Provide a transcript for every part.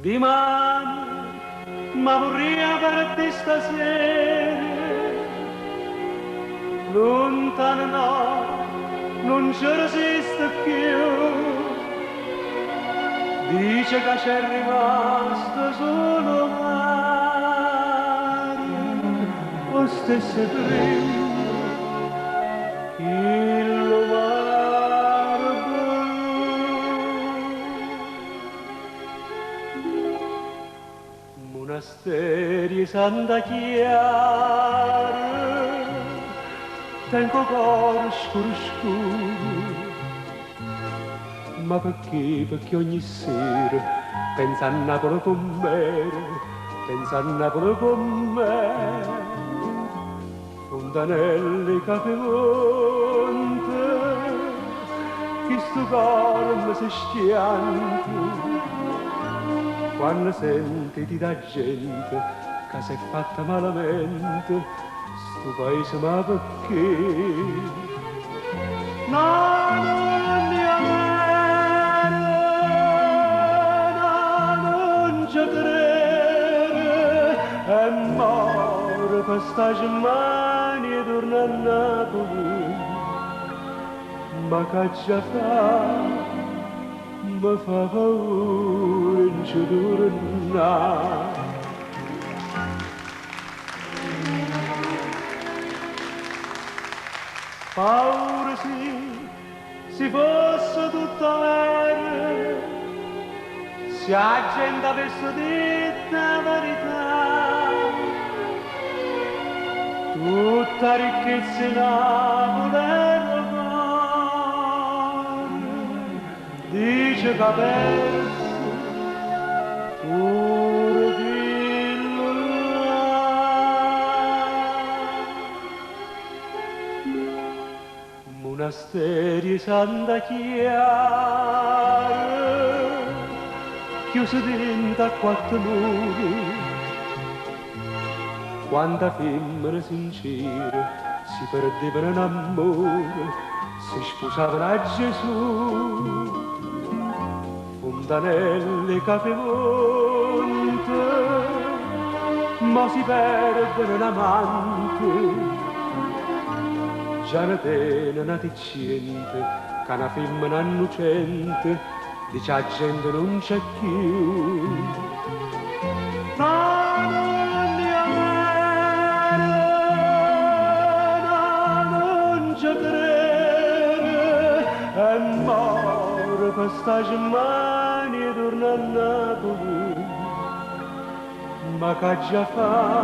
Dimani, ma vorrei averti stasera. Lontano no, non ci resiste più. Dice che c'è rimasto solo mare, o stesse prima, il mare blu. Monasteri Santa Chiara, tengo cuore scuro scuro, ma perché? Perché ogni sera pensa a Napoli con me, pensa a Napoli con me. Fontanelli, Capemonte, che sto cuore mi si schianta, quando senti di da gente che si è fatta malamente, sto paese ma perché? No, non mi è morto per sta Germania e torna a Napoli, ma che già fa, mi fa paura in ci tornare. Paura sì, se fosse tutto vero, se la gente avesse detto la verità, tutta ricchezza in Napoli dice che ha perso pure quello là. Monasteri Santa Chiara, chiusi dentro a quattro muri, quanta femmina sincera si perdevano in amore, si sposavano a Gesù. Fontanelli, Capemonte, ma si perdono in amante, già ne tene una ticciente, che una femmina innocente, dice la gente non c'è più. Non ci crede, è morto per sta Germania e torna a Napoli, ma che già fa,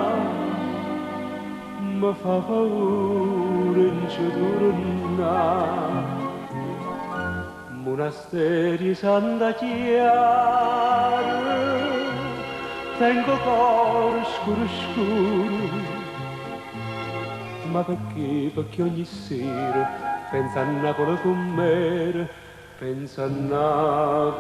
mi fa paura in ci tornare. Monasteri Santa Chiara, tengo cuore scuro scuro, ma perché? Perché ogni sera pensa a Napoli con me, pensa a Napoli